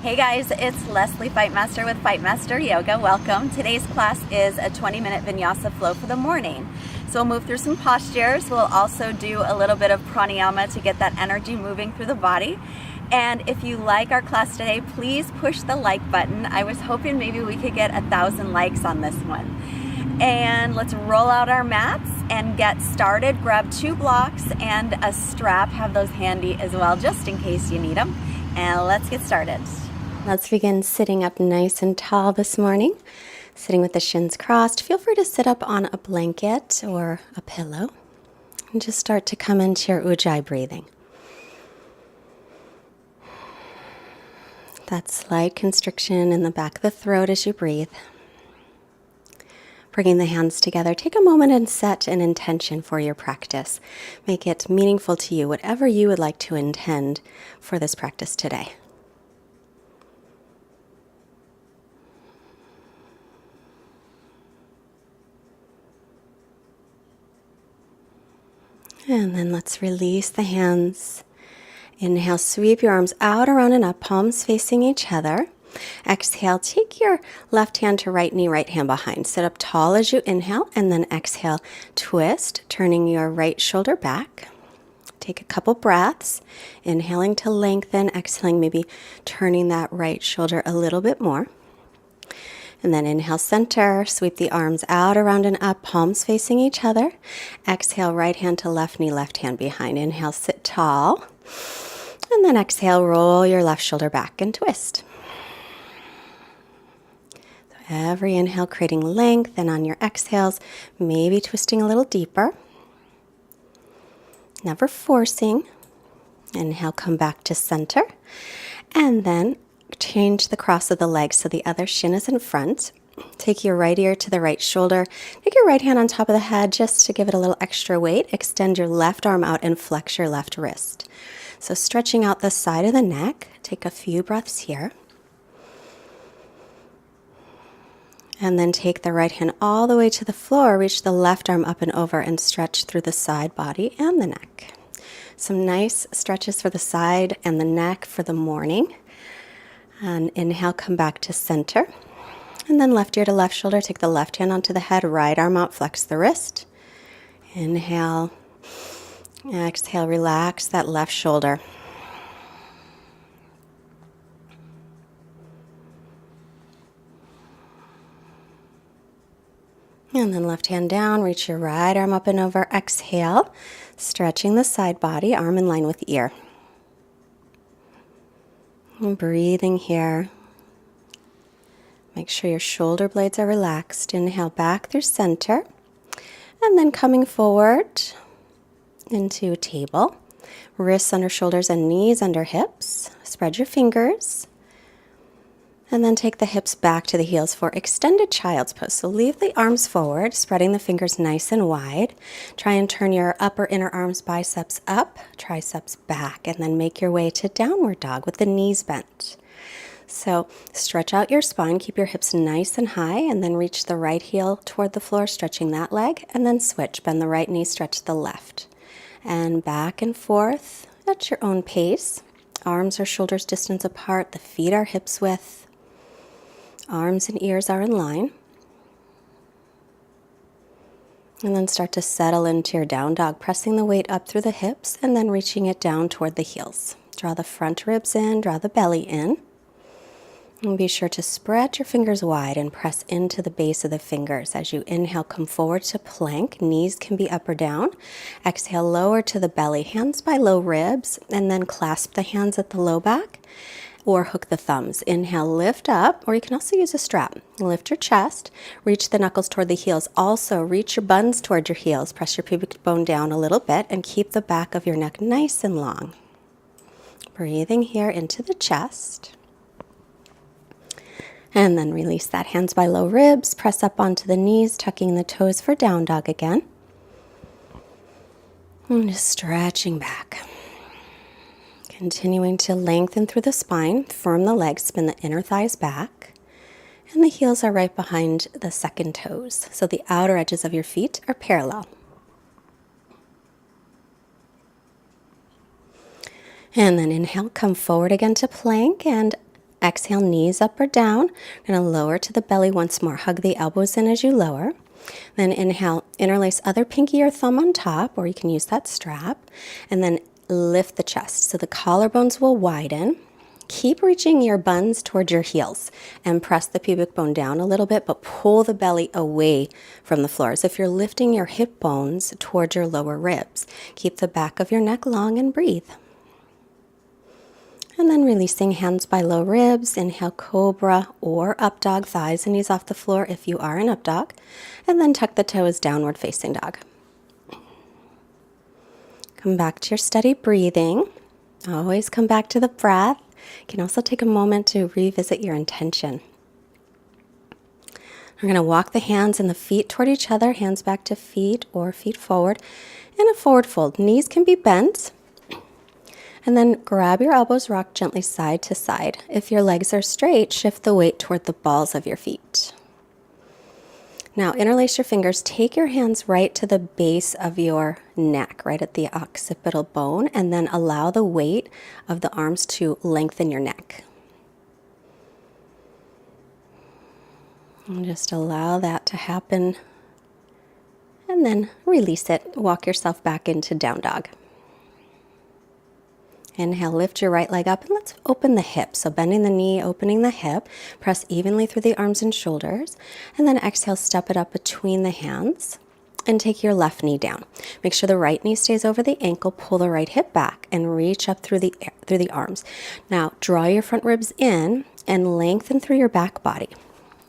Hey guys, it's Leslie Fightmaster with Fightmaster Yoga. Welcome. Today's class is a 20-minute vinyasa flow for the morning. So we'll move through some postures. We'll also do a little bit of pranayama to get that energy moving through the body. And if you like our class today, please push the like button. I was hoping maybe we could get 1,000 likes on this one. And let's roll out our mats and get started. Grab 2 blocks and a strap. Have those handy as well, just in case you need them. And let's get started. Let's begin sitting up nice and tall this morning. Sitting with the shins crossed. Feel free to sit up on a blanket or a pillow. And just start to come into your ujjayi breathing. That slight constriction in the back of the throat as you breathe. Bringing the hands together, take a moment and set an intention for your practice. Make it meaningful to you, whatever you would like to intend for this practice today. And then let's release the hands. Inhale, sweep your arms out, around and up, palms facing each other. Exhale, take your left hand to right knee, right hand behind. Sit up tall as you inhale, and then exhale, twist, turning your right shoulder back. Take a couple breaths, inhaling to lengthen, exhaling, maybe turning that right shoulder a little bit more. And then inhale, center, sweep the arms out, around and up, palms facing each other. Exhale, right hand to left knee, left hand behind. Inhale, sit tall. And then exhale, roll your left shoulder back and twist. So every inhale creating length, and on your exhales, maybe twisting a little deeper. Never forcing. Inhale, come back to center. And then change the cross of the legs so the other shin is in front. Take your right ear to the right shoulder. Take your right hand on top of the head just to give it a little extra weight. Extend your left arm out and flex your left wrist. So stretching out the side of the neck. Take a few breaths here. And then take the right hand all the way to the floor. Reach the left arm up and over and stretch through the side body and the neck. Some nice stretches for the side and the neck for the morning. And inhale, come back to center. And then left ear to left shoulder. Take the left hand onto the head, right arm out, flex the wrist. Inhale. Exhale, relax that left shoulder. And then left hand down, reach your right arm up and over. Exhale, stretching the side body, arm in line with ear. And breathing here. Make sure your shoulder blades are relaxed. Inhale back through center. And then coming forward into a table. Wrists under shoulders and knees under hips. Spread your fingers. And then take the hips back to the heels for extended child's pose. So leave the arms forward, spreading the fingers nice and wide. Try and turn your upper inner arms, biceps up, triceps back, and then make your way to downward dog with the knees bent. So stretch out your spine, keep your hips nice and high, and then reach the right heel toward the floor, stretching that leg, and then switch. Bend the right knee, stretch the left. And back and forth at your own pace. Arms are shoulders distance apart, the feet are hips width. Arms and ears are in line. And then start to settle into your down dog, pressing the weight up through the hips and then reaching it down toward the heels. Draw the front ribs in, draw the belly in. And be sure to spread your fingers wide and press into the base of the fingers. As you inhale, come forward to plank. Knees can be up or down. Exhale, lower to the belly, hands by low ribs, and then clasp the hands at the low back. Or hook the thumbs. Inhale, lift up, or you can also use a strap. Lift your chest, reach the knuckles toward the heels. Also, reach your buns toward your heels. Press your pubic bone down a little bit and keep the back of your neck nice and long. Breathing here into the chest. And then release that, hands by low ribs. Press up onto the knees, tucking the toes for down dog again. And just stretching back. Continuing to lengthen through the spine, firm the legs, spin the inner thighs back, and the heels are right behind the second toes, so the outer edges of your feet are parallel. And then inhale, come forward again to plank, and Exhale, knees up or down. We're going to lower to the belly once more. Hug the elbows in as you lower. Then inhale, interlace other pinky or thumb on top, or you can use that strap. And then lift the chest. So the collarbones will widen. Keep reaching your buns toward your heels and press the pubic bone down a little bit, but pull the belly away from the floor as if you're lifting your hip bones toward your lower ribs. Keep the back of your neck long and breathe. And then releasing hands by low ribs. Inhale, cobra or up dog, thighs and knees off the floor if you are an up dog. And then tuck the toes, downward facing dog. Come back to your steady breathing. Always come back to the breath. You can also take a moment to revisit your intention. We're going to walk the hands and the feet toward each other, hands back to feet or feet forward in a forward fold. Knees can be bent. And then grab your elbows, rock gently side to side. If your legs are straight, shift the weight toward the balls of your feet. Now interlace your fingers, take your hands right to the base of your neck, right at the occipital bone, and then allow the weight of the arms to lengthen your neck. And just allow that to happen. And then release it. Walk yourself back into down dog. Inhale, lift your right leg up and let's open the hip. So bending the knee, opening the hip, press evenly through the arms and shoulders, and then exhale, step it up between the hands and take your left knee down. Make sure the right knee stays over the ankle, pull the right hip back and reach up through the arms. Now, draw your front ribs in and lengthen through your back body.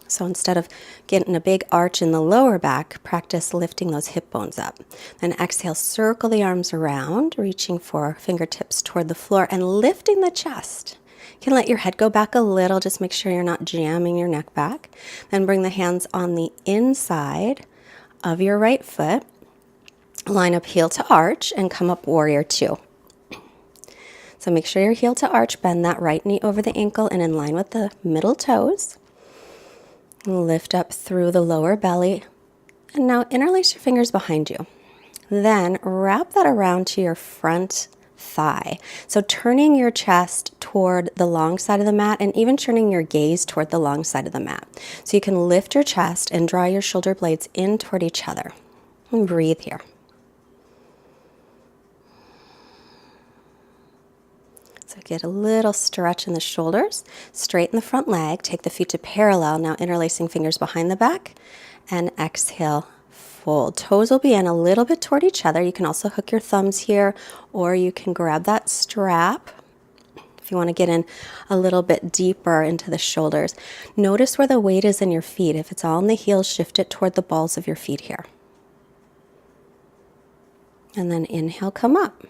So instead of getting a big arch in the lower back, practice lifting those hip bones up. Then exhale, circle the arms around, reaching for fingertips toward the floor and lifting the chest. You can let your head go back a little, just make sure you're not jamming your neck back. Then bring the hands on the inside of your right foot. Line up heel to arch and come up warrior two. So make sure you're heel to arch, bend that right knee over the ankle and in line with the middle toes. Lift up through the lower belly. And now interlace your fingers behind you. Then wrap that around to your front thigh. So turning your chest toward the long side of the mat and even turning your gaze toward the long side of the mat. So you can lift your chest and draw your shoulder blades in toward each other. And breathe here. So get a little stretch in the shoulders, straighten the front leg, take the feet to parallel, now interlacing fingers behind the back, and exhale, fold. Toes will be in a little bit toward each other. You can also hook your thumbs here, or you can grab that strap if you want to get in a little bit deeper into the shoulders. Notice where the weight is in your feet. If it's all in the heels, shift it toward the balls of your feet here. And then inhale, come up.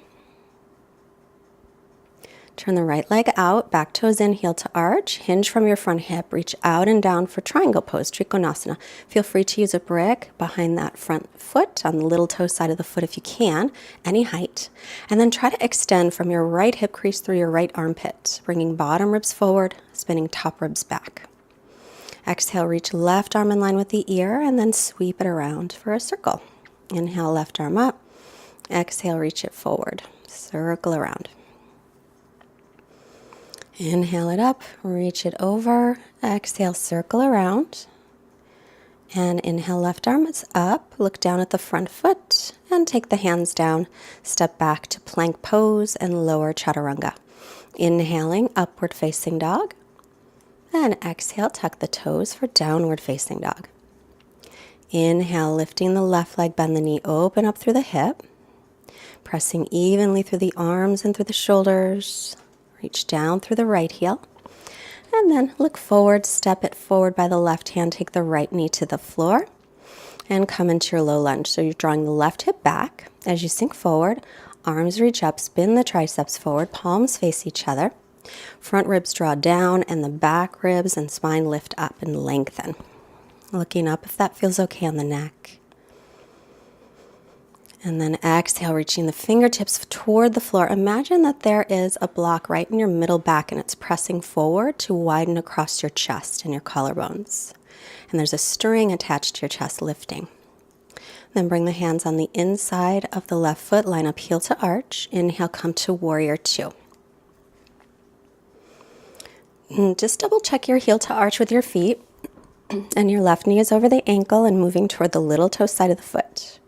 Turn the right leg out, back toes in, heel to arch, hinge from your front hip, reach out and down for triangle pose, Trikonasana. Feel free to use a brick behind that front foot, on the little toe side of the foot if you can, any height. And then try to extend from your right hip crease through your right armpit, bringing bottom ribs forward, spinning top ribs back. Exhale, reach left arm in line with the ear, and then sweep it around for a circle. Inhale, left arm up. Exhale, reach it forward. Circle around. Inhale it up, reach it over, exhale, circle around, and inhale, left arm is up, look down at the front foot, and take the hands down, step back to plank pose and lower chaturanga. Inhaling, upward facing dog, and exhale, tuck the toes for downward facing dog. Inhale, lifting the left leg, bend the knee, open up through the hip, pressing evenly through the arms and through the shoulders. Reach down through the right heel, and then look forward, step it forward by the left hand, take the right knee to the floor, and come into your low lunge. So you're drawing the left hip back. As you sink forward, arms reach up, spin the triceps forward, palms face each other. Front ribs draw down, and the back ribs and spine lift up and lengthen. Looking up if that feels okay on the neck. And then exhale, reaching the fingertips toward the floor. Imagine that there is a block right in your middle back and it's pressing forward to widen across your chest and your collarbones. And there's a string attached to your chest lifting. Then bring the hands on the inside of the left foot, line up heel to arch. Inhale, come to warrior two. Just double check your heel to arch with your feet, and your left knee is over the ankle and moving toward the little toe side of the foot.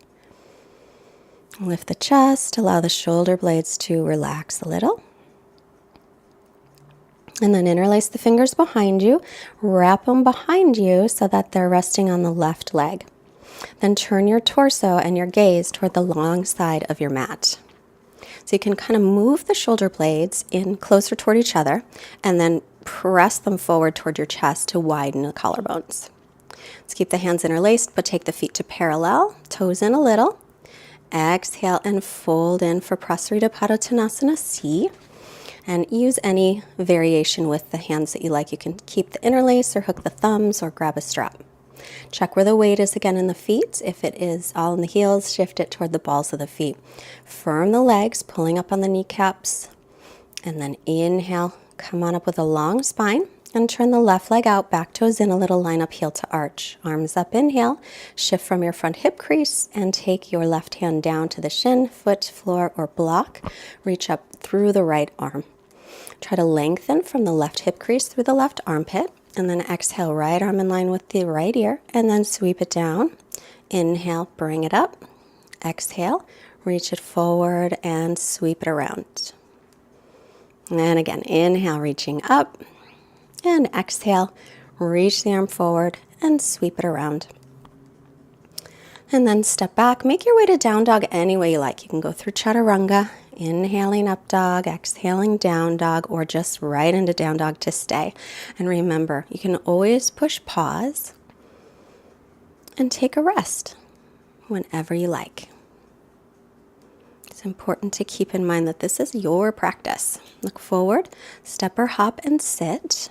Lift the chest, allow the shoulder blades to relax a little. And then interlace the fingers behind you, wrap them behind you so that they're resting on the left leg. Then turn your torso and your gaze toward the long side of your mat. So you can kind of move the shoulder blades in closer toward each other and then press them forward toward your chest to widen the collarbones. Let's keep the hands interlaced, but take the feet to parallel, toes in a little. Exhale and fold in for Prasarita Padottanasana C. And use any variation with the hands that you like. You can keep the interlace or hook the thumbs or grab a strap. Check where the weight is again in the feet. If it is all in the heels, shift it toward the balls of the feet. Firm the legs, pulling up on the kneecaps. And then inhale, come on up with a long spine. And turn the left leg out, back toes in a little, line up heel to arch. Arms up, inhale. Shift from your front hip crease and take your left hand down to the shin, foot, floor, or block. Reach up through the right arm. Try to lengthen from the left hip crease through the left armpit, and then exhale, right arm in line with the right ear, and then sweep it down. Inhale, bring it up. Exhale, reach it forward and sweep it around. And again, inhale, reaching up, and exhale, reach the arm forward and sweep it around. And then step back, make your way to down dog any way you like. You can go through chaturanga, inhaling up dog, exhaling down dog, or just right into down dog to stay. And remember, you can always push pause and take a rest whenever you like. It's important to keep in mind that this is your practice. Look forward, step or hop and sit.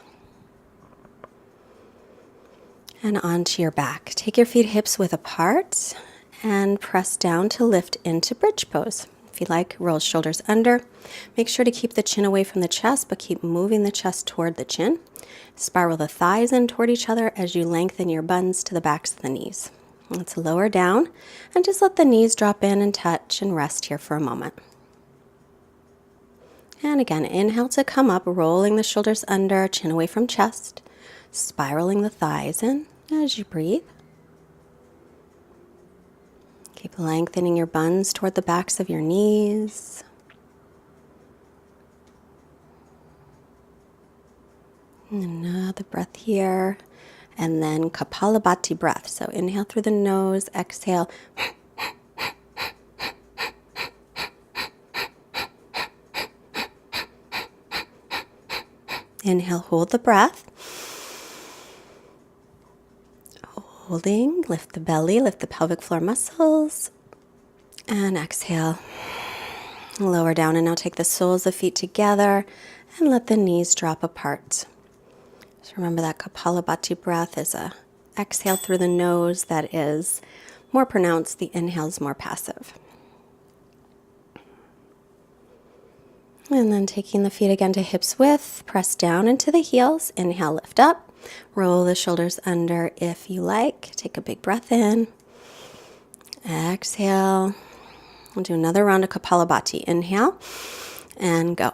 And onto your back. Take your feet hips width apart and press down to lift into bridge pose. If you like, roll shoulders under. Make sure to keep the chin away from the chest, but keep moving the chest toward the chin. Spiral the thighs in toward each other as you lengthen your buns to the backs of the knees. Let's lower down and just let the knees drop in and touch and rest here for a moment. And again, inhale to come up, rolling the shoulders under, chin away from chest, spiraling the thighs in as you breathe. Keep lengthening your buns toward the backs of your knees. Another breath here. And then Kapalabhati breath. So inhale through the nose, exhale. Inhale, hold the breath. Holding, lift the belly, lift the pelvic floor muscles. And exhale. Lower down, and now take the soles of feet together and let the knees drop apart. So remember that Kapalabhati breath is a exhale through the nose that is more pronounced. The inhale is more passive. And then taking the feet again to hips width, press down into the heels. Inhale, lift up. Roll the shoulders under if you like. Take a big breath in. Exhale. We'll do another round of Kapalabhati. Inhale and go.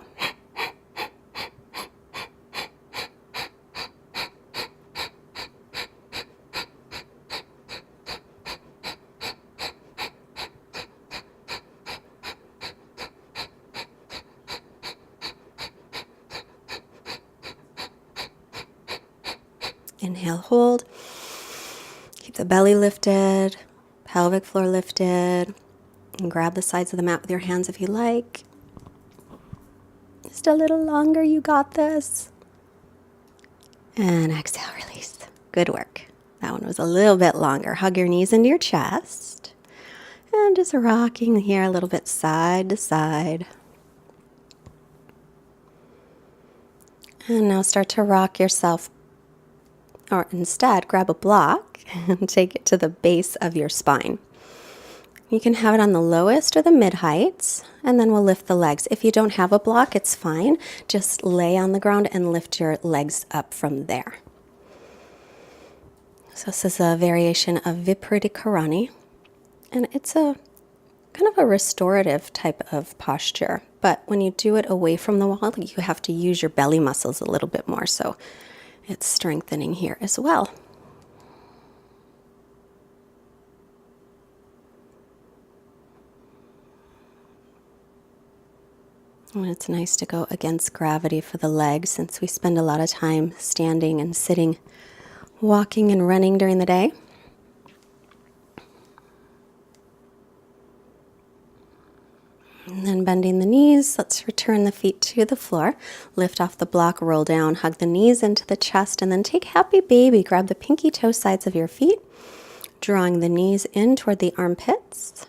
Inhale, hold. Keep the belly lifted, pelvic floor lifted, and grab the sides of the mat with your hands if you like. Just a little longer, you got this. And exhale, release. Good work. That one was a little bit longer. Hug your knees into your chest. And just rocking here a little bit side to side. And now start to rock yourself. Or instead, grab a block and take it to the base of your spine. You can have it on the lowest or the mid heights, and then we'll lift the legs. If you don't have a block, it's fine. Just lay on the ground and lift your legs up from there. So this is a variation of Viparita Karani, and it's a kind of a restorative type of posture. but when you do it away from the wall, you have to use your belly muscles a little bit more, so it's strengthening here as well. And it's nice to go against gravity for the legs since we spend a lot of time standing and sitting, walking and running during the day. And then bending the knees, let's return the feet to the floor. Lift off the block, roll down, hug the knees into the chest, and then take happy baby. Grab the pinky toe sides of your feet, drawing the knees in toward the armpits.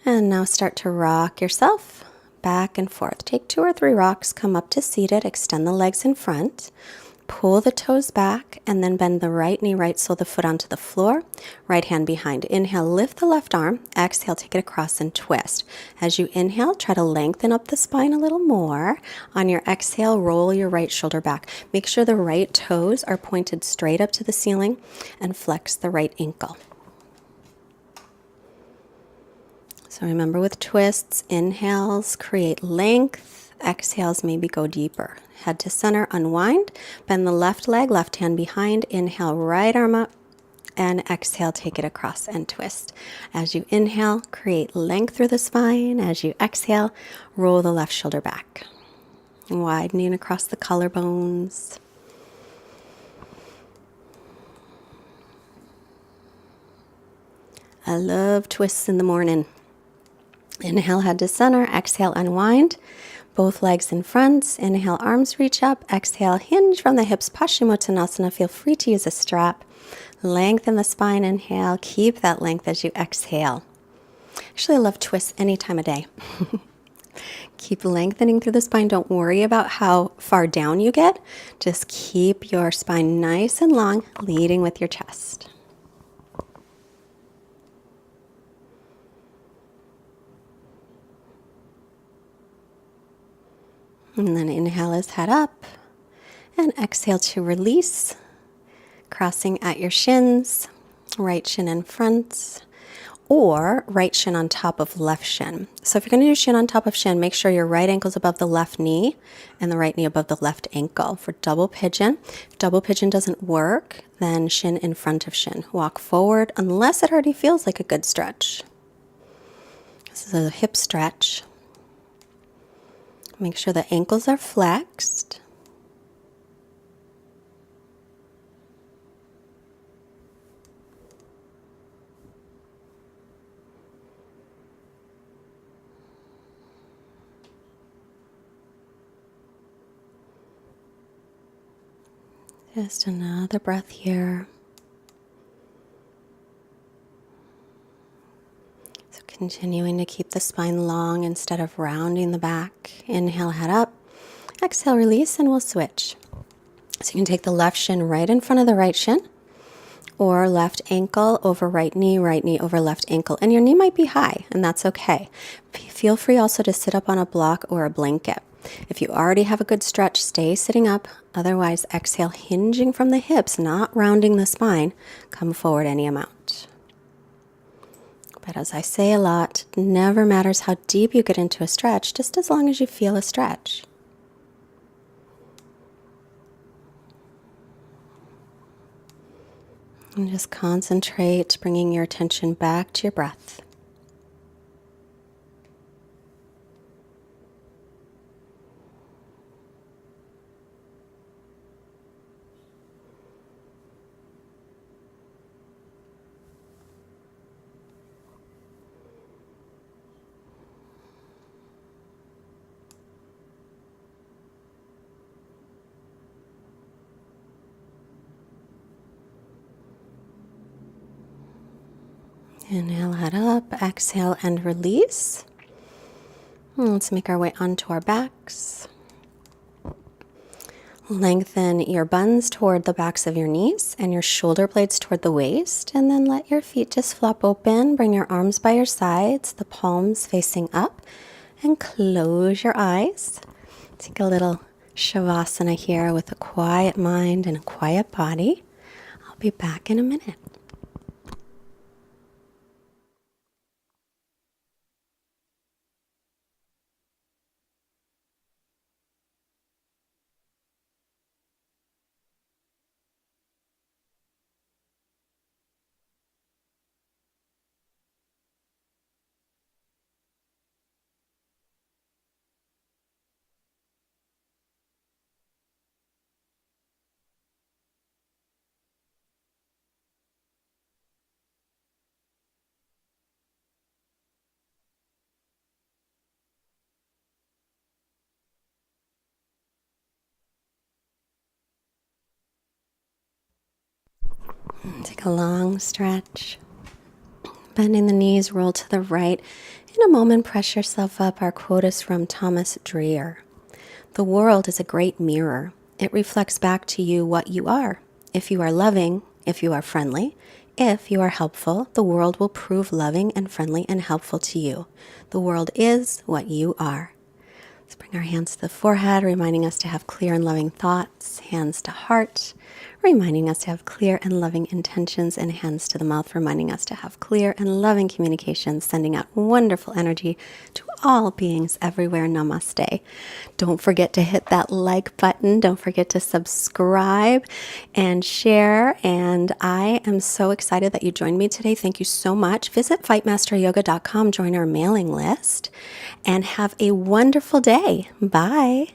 And now start to rock yourself back and forth. Take 2 or 3 rocks, come up to seated, extend the legs in front. Pull the toes back and then bend the right knee, right sole of the foot onto the floor, right hand behind. Inhale, lift the left arm. Exhale, take it across and twist. As you inhale, try to lengthen up the spine a little more. On your exhale, roll your right shoulder back. Make sure the right toes are pointed straight up to the ceiling and flex the right ankle. So remember with twists, inhales create length, exhales maybe go deeper. Head to center, unwind, bend the left leg, left hand behind, inhale, right arm up, and exhale, take it across and twist. As you inhale, create length through the spine. As you exhale, roll the left shoulder back. Widening across the collarbones. I love twists in the morning. Inhale, head to center, exhale, unwind. Both legs in front. Inhale, arms reach up. Exhale, hinge from the hips, Paschimottanasana. Feel free to use a strap. Lengthen the spine, inhale. Keep that length as you exhale. Actually, I love twists any time of day. Keep lengthening through the spine. Don't worry about how far down you get. Just keep your spine nice and long, leading with your chest. And then inhale as head up, and exhale to release, crossing at your shins, right shin in front, or right shin on top of left shin. So if you're going to do shin on top of shin, make sure your right ankle's above the left knee and the right knee above the left ankle. For double pigeon, if double pigeon doesn't work, then shin in front of shin. Walk forward unless it already feels like a good stretch. This is a hip stretch. Make sure the ankles are flexed. Just another breath here. Continuing to keep the spine long instead of rounding the back. Inhale, head up. Exhale, release, and we'll switch. So you can take the left shin right in front of the right shin, or left ankle over right knee over left ankle. And your knee might be high, and that's okay. Feel free also to sit up on a block or a blanket. If you already have a good stretch, stay sitting up. Otherwise, exhale, hinging from the hips, not rounding the spine. Come forward any amount. But as I say a lot, it never matters how deep you get into a stretch, just as long as you feel a stretch. And just concentrate, bringing your attention back to your breath. Inhale, head up, exhale, and release. And let's make our way onto our backs. Lengthen your buns toward the backs of your knees and your shoulder blades toward the waist, and then let your feet just flop open. Bring your arms by your sides, the palms facing up, and close your eyes. Take a little shavasana here with a quiet mind and a quiet body. I'll be back in a minute. Take a long stretch. Bending the knees, roll to the right. In a moment, press yourself up. Our quote is from Thomas Dreer. The world is a great mirror. It reflects back to you what you are. If you are loving, if you are friendly, if you are helpful, the world will prove loving and friendly and helpful to you. The world is what you are. Let's bring our hands to the forehead, reminding us to have clear and loving thoughts. Hands to heart, reminding us to have clear and loving intentions. And hands to the mouth, reminding us to have clear and loving communications, sending out wonderful energy to all beings everywhere. Namaste. Don't forget to hit that like button. Don't forget to subscribe and share. And I am so excited that you joined me today. Thank you so much. Visit fightmasteryoga.com, join our mailing list, and have a wonderful day. Bye.